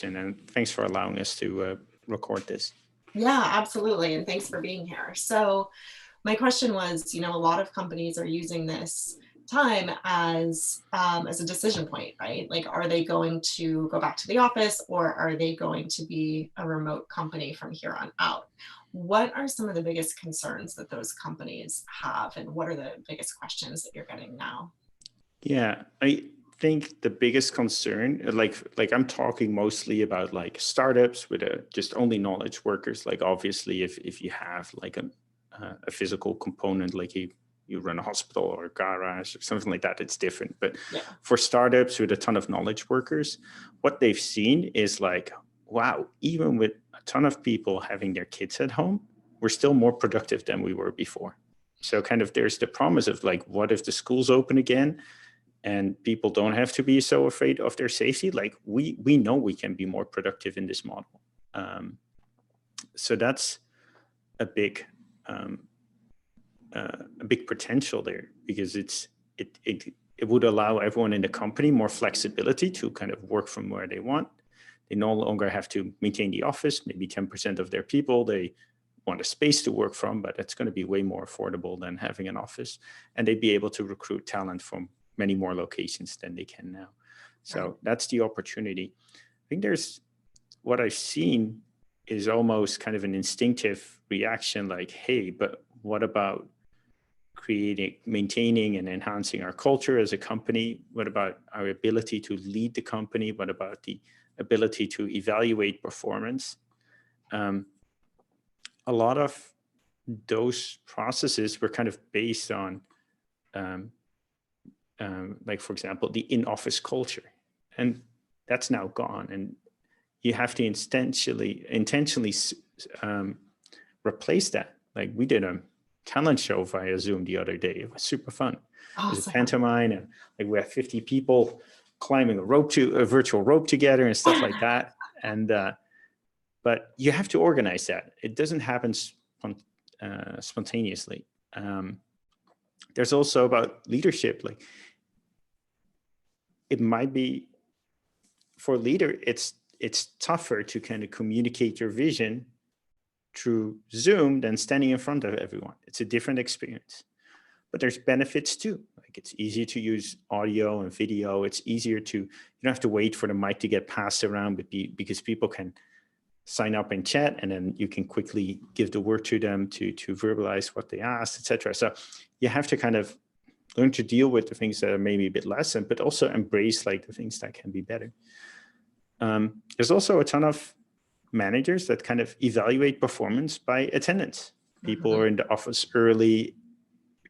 and thanks for allowing us to record this. Yeah, absolutely. And thanks for being here. So my question was, a lot of companies are using this time as a decision point, right? Like, are they going to go back to the office, or are they going to be a remote company from here on out? What are some of the biggest concerns that those companies have, and what are the biggest questions that you're getting now? Yeah, I think the biggest concern, like I'm talking mostly about like startups with just only knowledge workers. Like obviously, if you have like a physical component, like you run a hospital or a garage or something like that, it's different. But Yeah. for startups with a ton of knowledge workers, what they've seen is like, wow, even with a ton of people having their kids at home, we're still more productive than we were before. So kind of there's the promise of like, what if the schools open again and people don't have to be so afraid of their safety? Like we know we can be more productive in this model. So that's a big potential there, because it would allow everyone in the company more flexibility to kind of work from where they want. They no longer have to maintain the office. Maybe 10% of their people, they want a space to work from, but it's going to be way more affordable than having an office. And they'd be able to recruit talent from many more locations than they can now. So that's the opportunity. I think what I've seen is almost kind of an instinctive reaction, like, hey, but what about maintaining and enhancing our culture as a company? What about our ability to lead the company? What about the ability to evaluate performance? A lot of those processes were kind of based on, like, for example, the in-office culture. And that's now gone. And you have to intentionally replace that. Like we did a talent show via Zoom the other day. It was super fun. Awesome. It was a pantomime, and like we had 50 people climbing a virtual rope together and stuff like that. And but you have to organize that. It doesn't happen spontaneously. There's also about leadership. Like it might be for a leader, it's tougher to kind of communicate your vision through Zoom than standing in front of everyone. It's a different experience, but there's benefits too. Like it's easier to use audio and video. It's easier to, you don't have to wait for the mic to get passed around, because people can sign up and chat, and then you can quickly give the word to them to verbalize what they asked, etc. So you have to kind of learn to deal with the things that are maybe a bit less, but also embrace like the things that can be better. There's also a ton of managers that kind of evaluate performance by attendance. People are in the office early,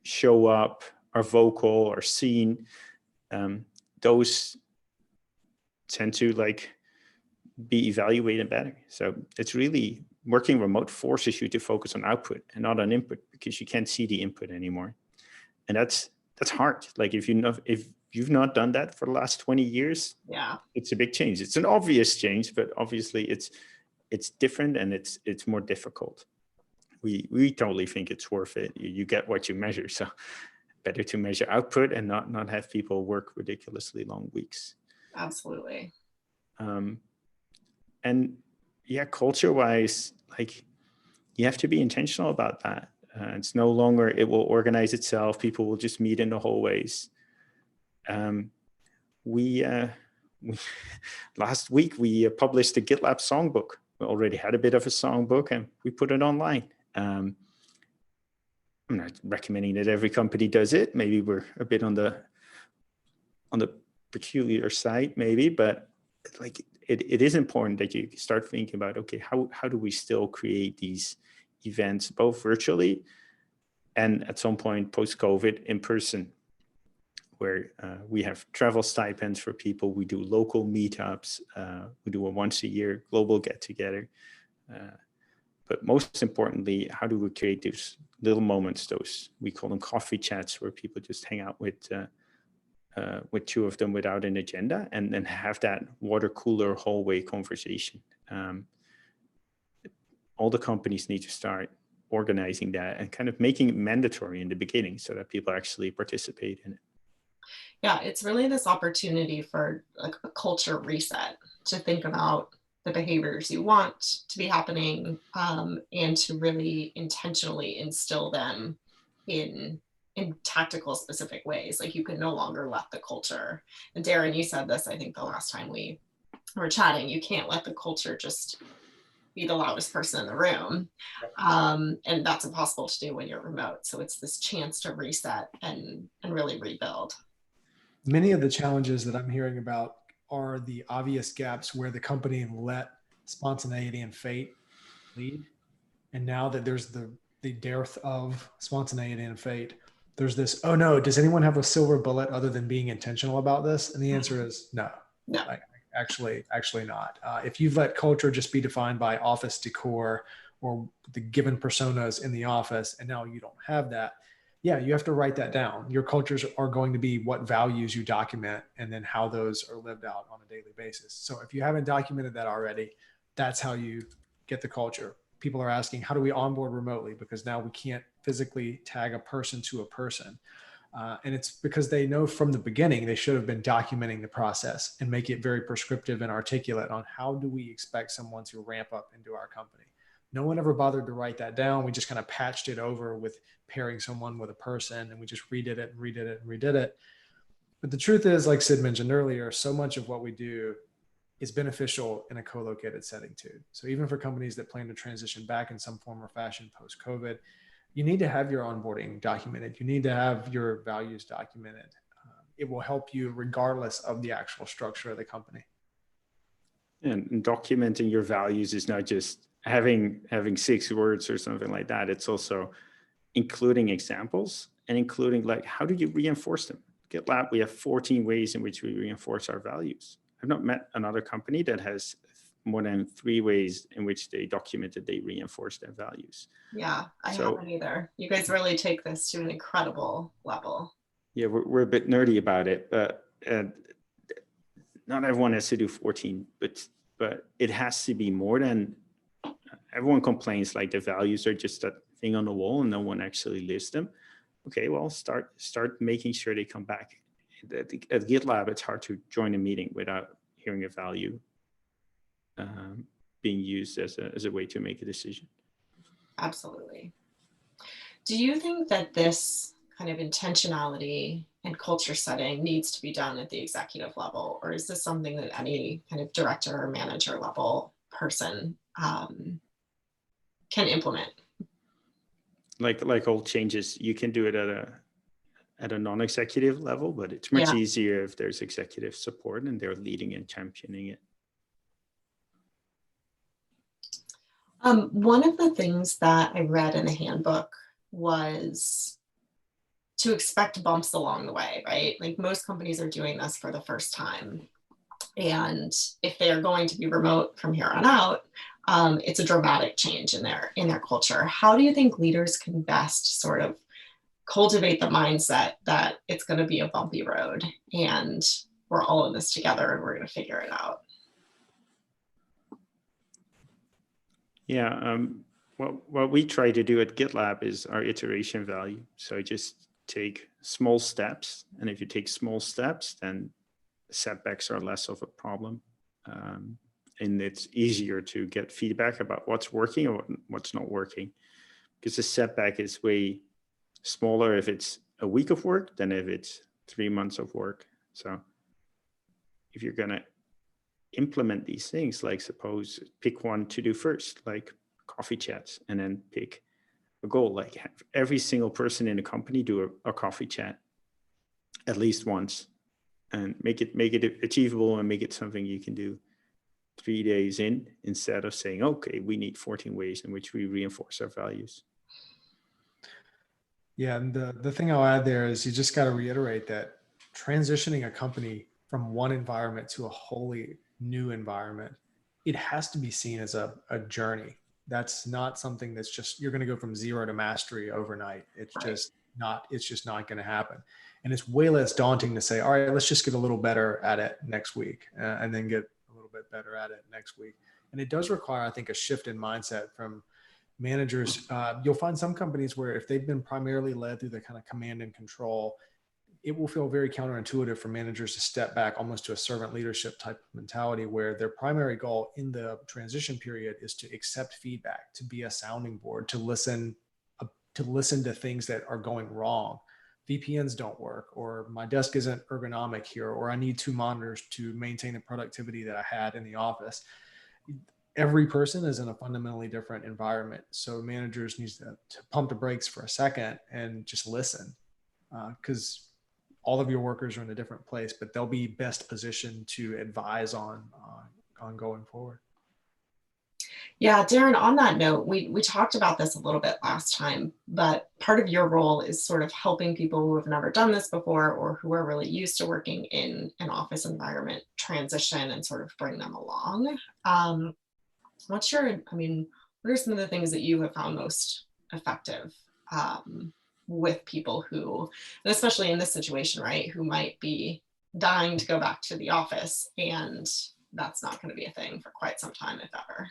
show up, are vocal, are seen. Those tend to like be evaluated better. So it's really, working remote forces you to focus on output and not on input, because you can't see the input anymore. And that's hard. Like if you've not done that for the last 20 years, yeah, it's a big change. It's an obvious change, but obviously it's different and it's more difficult. We totally think it's worth it. You get what you measure. So better to measure output and not have people work ridiculously long weeks. Absolutely. And yeah, culture-wise, like you have to be intentional about that. It's no longer, it will organize itself. People will just meet in the hallways. We last week we published the GitLab songbook. We already had a bit of a songbook, and we put it online. I'm not recommending that every company does it. Maybe we're a bit on the peculiar side, maybe, but like it is important that you start thinking about, okay, how do we still create these events both virtually and at some point post-COVID in person, where we have travel stipends for people. We do local meetups. We do a once a year global get together. But most importantly, how do we create those little moments, we call them coffee chats, where people just hang out with two of them without an agenda, and then have that water cooler hallway conversation. All the companies need to start organizing that and kind of making it mandatory in the beginning so that people actually participate in it. Yeah, it's really this opportunity for like a culture reset, to think about the behaviors you want to be happening, and to really intentionally instill them in tactical specific ways. Like you can no longer let the culture, and Darren, you said this, I think the last time we were chatting, you can't let the culture just be the loudest person in the room. And that's impossible to do when you're remote. So it's this chance to reset and really rebuild. Many of the challenges that I'm hearing about are the obvious gaps where the company let spontaneity and fate lead. And now that there's the dearth of spontaneity and fate, there's this, oh no, does anyone have a silver bullet other than being intentional about this? And the answer is no. No. Actually not. If you've let culture just be defined by office decor or the given personas in the office, and now you don't have that, yeah, you have to write that down. Your cultures are going to be what values you document and then how those are lived out on a daily basis. So if you haven't documented that already, that's how you get the culture. People are asking, how do we onboard remotely? Because now we can't physically tag a person to a person. And it's because they know from the beginning, they should have been documenting the process and make it very prescriptive and articulate on how do we expect someone to ramp up into our company. No one ever bothered to write that down. We just kind of patched it over with pairing someone with a person, and we just redid it and redid it and redid it. But the truth is, like Sid mentioned earlier, so much of what we do is beneficial in a co-located setting too. So even for companies that plan to transition back in some form or fashion post-COVID, you need to have your onboarding documented. You need to have your values documented. It will help you regardless of the actual structure of the company. And documenting your values is not just having 6 words or something like that. It's also including examples and including like, how do you reinforce them? GitLab, we have 14 ways in which we reinforce our values. I've not met another company that has more than 3 ways in which they documented they reinforce their values. Yeah, I haven't either. You guys really take this to an incredible level. Yeah, we're a bit nerdy about it, but not everyone has to do 14, but it has to be more than, everyone complains like the values are just a thing on the wall and no one actually lists them. Okay, well, start making sure they come back. At GitLab, it's hard to join a meeting without hearing a value being used as a way to make a decision. Absolutely. Do you think that this kind of intentionality and culture setting needs to be done at the executive level, or is this something that any kind of director or manager level person can implement? Like all changes, you can do it at a non-executive level, but it's much easier if there's executive support and they're leading and championing it. One of the things that I read in the handbook was to expect bumps along the way, right? Like most companies are doing this for the first time. And if they're going to be remote from here on out, it's a dramatic change in their culture. How do you think leaders can best sort of cultivate the mindset that it's going to be a bumpy road and we're all in this together and we're going to figure it out? Yeah, what we try to do at GitLab is our iteration value. So just take small steps. And if you take small steps, then setbacks are less of a problem. And it's easier to get feedback about what's working or what's not working. Because the setback is way smaller if it's a week of work than if it's 3 months of work. So if you're going to implement these things, like suppose pick one to do first, like coffee chats, and then pick a goal, like have every single person in the company do a coffee chat at least once, and make it achievable and make it something you can do 3 days in, instead of saying, okay, we need 14 ways in which we reinforce our values. Yeah, and the thing I'll add there is you just got to reiterate that transitioning a company from one environment to a wholly new environment, it has to be seen as a journey. That's not something that's just, you're going to go from 0 to mastery overnight. It's just not going to happen. And it's way less daunting to say, all right, let's just get a little better at it next week, and then get a little bit better at it next week. And it does require, I think, a shift in mindset from managers. You'll find some companies where if they've been primarily led through the kind of command and control, it will feel very counterintuitive for managers to step back almost to a servant leadership type of mentality, where their primary goal in the transition period is to accept feedback, to be a sounding board, to listen to things that are going wrong. VPNs don't work, or my desk isn't ergonomic here, or I need 2 monitors to maintain the productivity that I had in the office. Every person is in a fundamentally different environment. So managers need to pump the brakes for a second and just listen, because all of your workers are in a different place, but they'll be best positioned to advise on going forward. Yeah, Darren, on that note, we talked about this a little bit last time, but part of your role is sort of helping people who have never done this before or who are really used to working in an office environment transition and sort of bring them along. What are some of the things that you have found most effective with people who, and especially in this situation, right, who might be dying to go back to the office, and that's not going to be a thing for quite some time, if ever?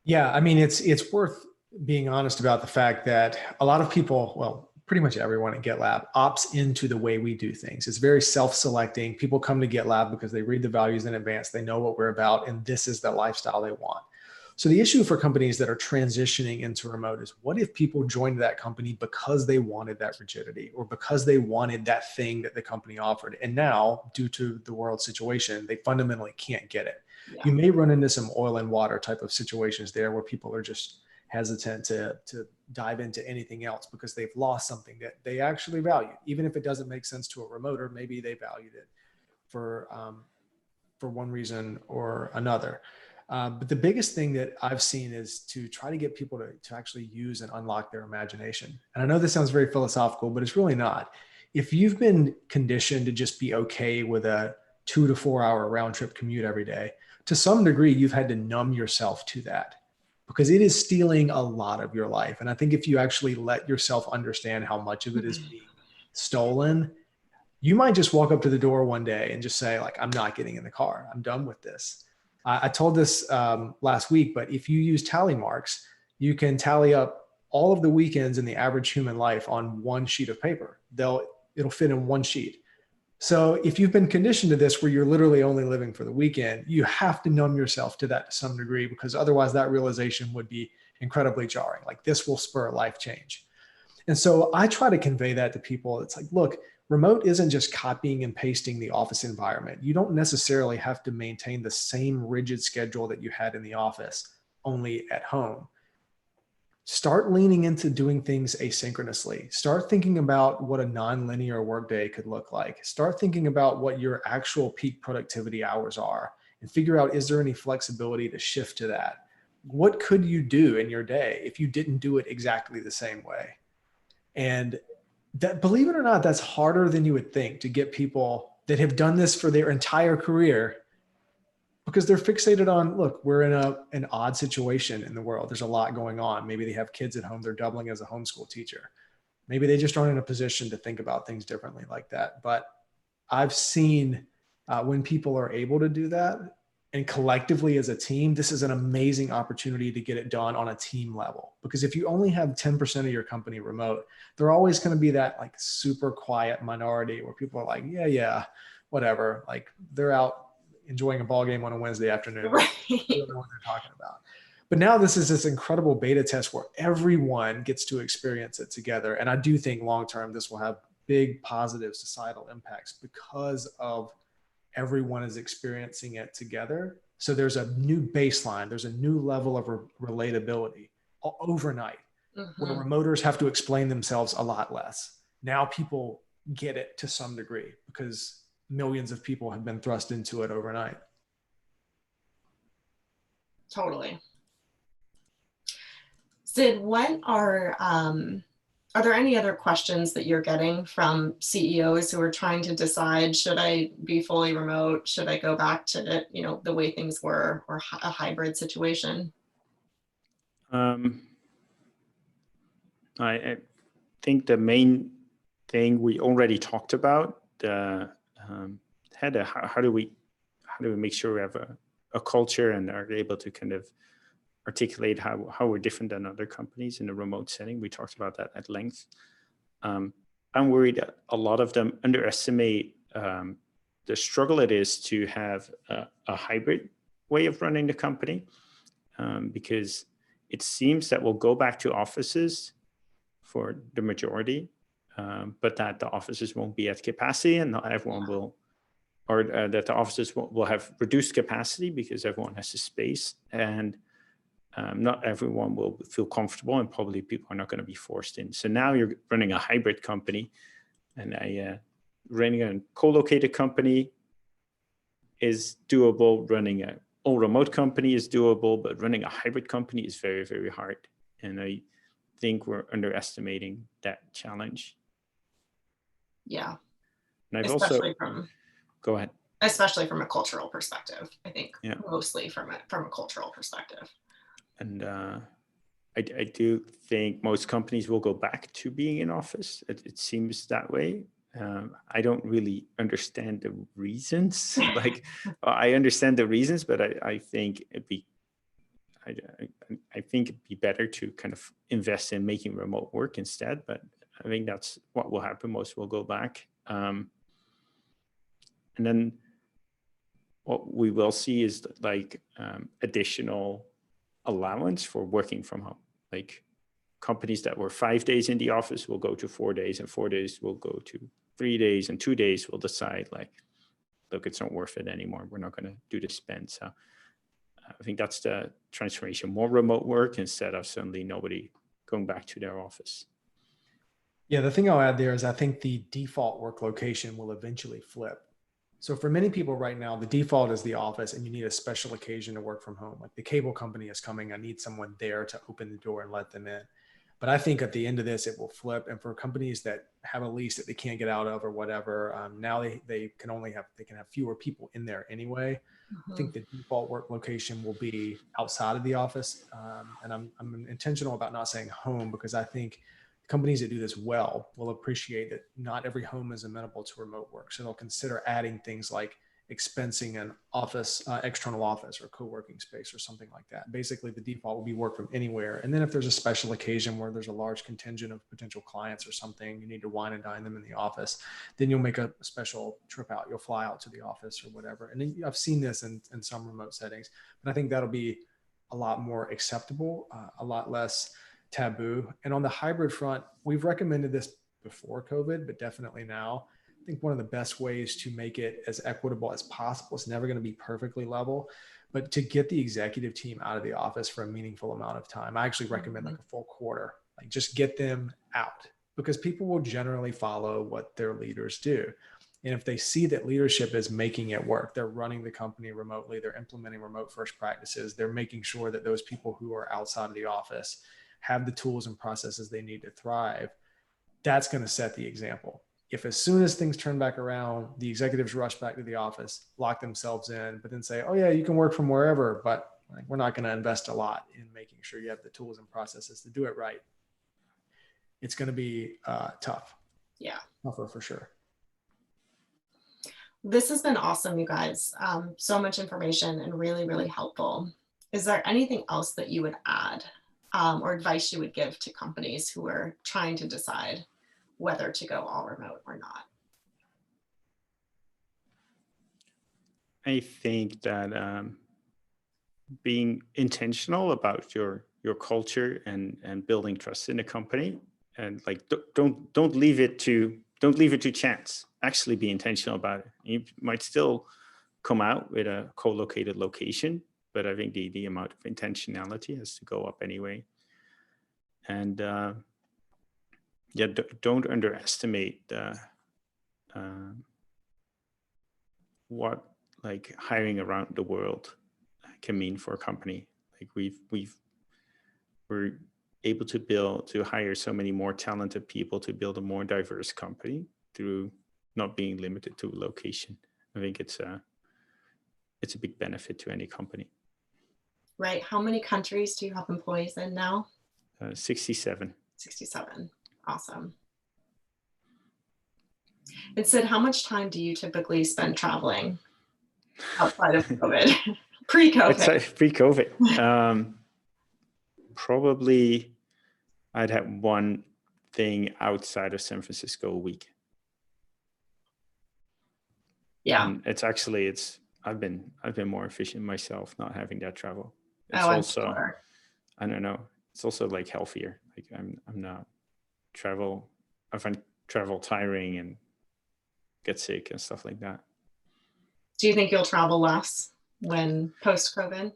Yeah, I mean, it's worth being honest about the fact that a lot of people, well, pretty much everyone at GitLab opts into the way we do things. It's very self-selecting. People come to GitLab because they read the values in advance. They know what we're about, and this is the lifestyle they want. So the issue for companies that are transitioning into remote is, what if people joined that company because they wanted that rigidity, or because they wanted that thing that the company offered, and now, due to the world situation, they fundamentally can't get it? Yeah. You may run into some oil and water type of situations there, where people are just hesitant to dive into anything else because they've lost something that they actually value, even if it doesn't make sense to a remoter. Maybe they valued it for one reason or another. But the biggest thing that I've seen is to try to get people to actually use and unlock their imagination. And I know this sounds very philosophical, but it's really not. If you've been conditioned to just be okay with a 2 to 4 hour round trip commute every day, to some degree, you've had to numb yourself to that, because it is stealing a lot of your life. And I think if you actually let yourself understand how much of it is being stolen, you might just walk up to the door one day and just say, like, I'm not getting in the car. I'm done with this. I told this last week, but if you use tally marks, you can tally up all of the weekends in the average human life on one sheet of paper. It'll fit in one sheet. So if you've been conditioned to this, where you're literally only living for the weekend, you have to numb yourself to that to some degree, because otherwise that realization would be incredibly jarring. Like, this will spur a life change. And so I try to convey that to people. It's like, look, remote isn't just copying and pasting the office environment. You don't necessarily have to maintain the same rigid schedule that you had in the office, only at home. Start leaning into doing things asynchronously. Start thinking about what a non-linear workday could look like. Start thinking about what your actual peak productivity hours are, and figure out, is there any flexibility to shift to that? What could you do in your day if you didn't do it exactly the same way? And that, believe it or not, that's harder than you would think, to get people that have done this for their entire career, because they're fixated on, look, we're in an odd situation in the world. There's a lot going on. Maybe they have kids at home. They're doubling as a homeschool teacher. Maybe they just aren't in a position to think about things differently like that. But I've seen when people are able to do that, and collectively as a team, this is an amazing opportunity to get it done on a team level. Because if you only have 10% of your company remote, they're always going to be that like super quiet minority where people are like, yeah, whatever. Like, they're out enjoying a ball game on a Wednesday afternoon. Right. They don't know what they're talking about. But now this is this incredible beta test where everyone gets to experience it together. And I do think long-term, this will have big positive societal impacts, because of everyone is experiencing it together. So there's a new baseline. There's a new level of relatability overnight, where remoters have to explain themselves a lot less. Now people get it to some degree, because millions of people have been thrust into it overnight. Totally. Sid, what are there any other questions that you're getting from CEOs who are trying to decide, should I be fully remote? Should I go back to, the way things were, or a hybrid situation? I think the main thing we already talked about, how do we make sure we have a culture and are able to kind of articulate how we're different than other companies in a remote setting. We talked about that at length. I'm worried that a lot of them underestimate the struggle it is to have a hybrid way of running the company, because it seems that we'll go back to offices for the majority, but that the offices won't be at capacity, and not everyone will, or that the offices will have reduced capacity because everyone has the space, and not everyone will feel comfortable, and probably people are not going to be forced in. So now you're running a hybrid company, and running a co-located company is doable. Running a all remote company is doable, but running a hybrid company is very, very hard. And I think we're underestimating that challenge. Yeah. And I've especially also, go ahead. Especially from a cultural perspective, I think mostly from a cultural perspective. And I do think most companies will go back to being in office. It seems that way. I don't really understand the reasons. Like, I understand the reasons, but I think it'd be better to kind of invest in making remote work instead. But I think that's what will happen. Most will go back. And then what we will see is like additional allowance for working from home. Like, companies that were 5 days in the office will go to 4 days, and 4 days will go to 3 days, and 2 days will decide like, look, it's not worth it anymore. We're not going to do the spend. So I think that's the transformation: more remote work instead of suddenly nobody going back to their office. Yeah, the thing I'll add there is I think the default work location will eventually flip. So for many people right now, the default is the office, and you need a special occasion to work from home. Like, the cable company is coming, I need someone there to open the door and let them in. But I think at the end of this, it will flip. And for companies that have a lease that they can't get out of or whatever, now they can have fewer people in there anyway. I think the default work location will be outside of the office. And I'm intentional about not saying home, because I think companies that do this well will appreciate that not every home is amenable to remote work. So they'll consider adding things like expensing an office, external office or co-working space or something like that. Basically, the default will be work from anywhere. And then if there's a special occasion where there's a large contingent of potential clients or something, you need to wine and dine them in the office, then you'll make a special trip out. You'll fly out to the office or whatever. And then I've seen this in some remote settings, but I think that'll be a lot more acceptable, a lot less taboo. And on the hybrid front, we've recommended this before COVID, but definitely now. I think one of the best ways to make it as equitable as possible, it's never going to be perfectly level, but to get the executive team out of the office for a meaningful amount of time, I actually recommend like a full quarter. Like, just get them out, because people will generally follow what their leaders do. And if they see that leadership is making it work, they're running the company remotely, they're implementing remote first practices, they're making sure that those people who are outside of the office have the tools and processes they need to thrive, that's going to set the example. If as soon as things turn back around, the executives rush back to the office, lock themselves in, but then say, oh yeah, you can work from wherever, but we're not going to invest a lot in making sure you have the tools and processes to do it right, it's going to be tough. Yeah. Tougher for sure. This has been awesome, you guys. So much information and really, really helpful. Is there anything else that you would add or advice you would give to companies who are trying to decide whether to go all remote or not? I think that being intentional about your culture and building trust in the company, and like don't leave it to chance. Actually be intentional about it. You might still come out with a co-located location, but I think the amount of intentionality has to go up anyway. And don't underestimate what like hiring around the world can mean for a company. Like we're able to hire so many more talented people to build a more diverse company through not being limited to a location. I think it's a big benefit to any company. Right. How many countries do you have employees in now? 67. 67. Awesome. And Sid, how much time do you typically spend traveling outside of COVID? Pre-COVID. Pre-COVID. Probably I'd have one thing outside of San Francisco a week. Yeah. And I've been more efficient myself not having that travel. It's I'm also, sure. I don't know, it's also like healthier. Like I'm not I find travel tiring and get sick and stuff like that. Do you think you'll travel less when post-COVID?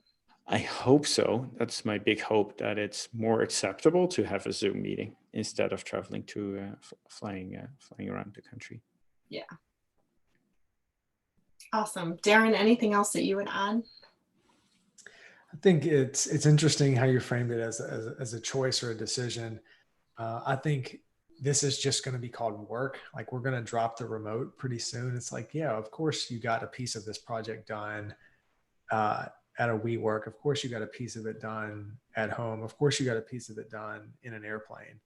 I hope so. That's my big hope, that it's more acceptable to have a Zoom meeting instead of traveling to flying around the country. Yeah. Awesome. Darren, anything else that you would add? I think it's interesting how you framed it as a choice or a decision. I think this is just going to be called work. Like, we're going to drop the remote pretty soon. It's like, yeah, of course you got a piece of this project done at a WeWork. Of course you got a piece of it done at home. Of course you got a piece of it done in an airplane.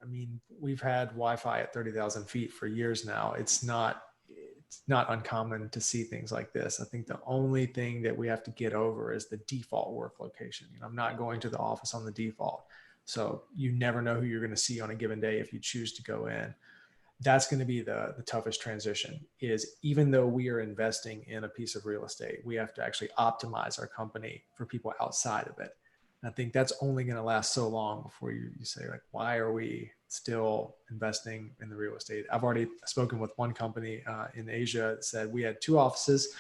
I mean, we've had Wi-Fi at 30,000 feet for years now. It's not uncommon to see things like this. I think the only thing that we have to get over is the default work location. I'm not going to the office on the default. So you never know who you're going to see on a given day if you choose to go in. That's going to be the toughest transition, is even though we are investing in a piece of real estate, we have to actually optimize our company for people outside of it. And I think that's only going to last so long before you say, like, why are we still investing in the real estate? I've already spoken with one company in Asia that said we had 2 offices,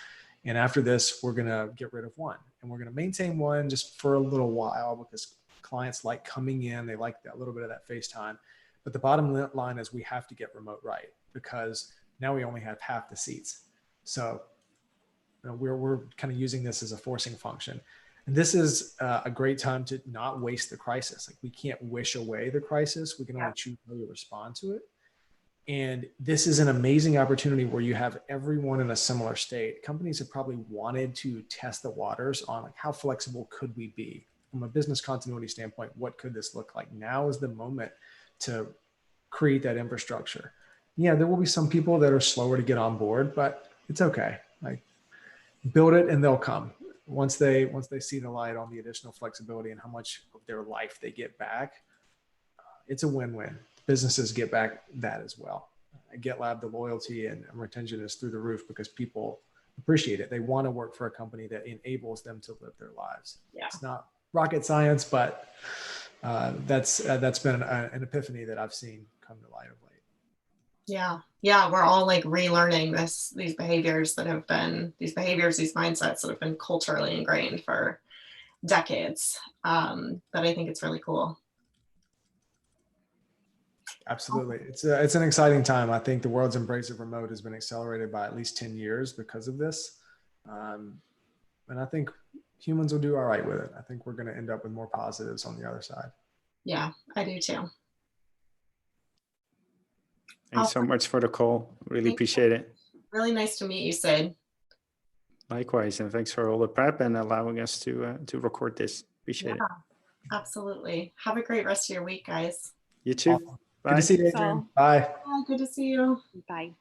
and after this, we're going to get rid of one, and we're going to maintain one just for a little while because clients like coming in. They like that little bit of that FaceTime. But the bottom line is we have to get remote right, because now we only have half the seats. So we're kind of using this as a forcing function. And this is a great time to not waste the crisis. Like, we can't wish away the crisis. We can only choose how to respond to it. And this is an amazing opportunity where you have everyone in a similar state. Companies have probably wanted to test the waters on, like, how flexible could we be from a business continuity standpoint? What could this look like? Now is the moment to create that infrastructure. Yeah, there will be some people that are slower to get on board, but it's okay. Like, build it and they'll come. Once they see the light on the additional flexibility and how much of their life they get back, it's a win-win. Businesses get back that as well. At GitLab, the loyalty and retention is through the roof because people appreciate it. They want to work for a company that enables them to live their lives. Yeah. It's not rocket science, but that's been an epiphany that I've seen come to light of late. Yeah, we're all like relearning these behaviors, these mindsets that have been culturally ingrained for decades. But I think it's really cool. Absolutely. It's an exciting time. I think the world's embrace of remote has been accelerated by at least 10 years because of this. And I think humans will do all right with it. I think we're going to end up with more positives on the other side. Yeah, I do too. Thanks so much for the call. Really appreciate it. Really nice to meet you, Sid. Likewise, and thanks for all the prep and allowing us to record this. Appreciate it. Absolutely. Have a great rest of your week, guys. You too. Awesome. Good to see you, Adrian. Bye. Good to see you. Bye.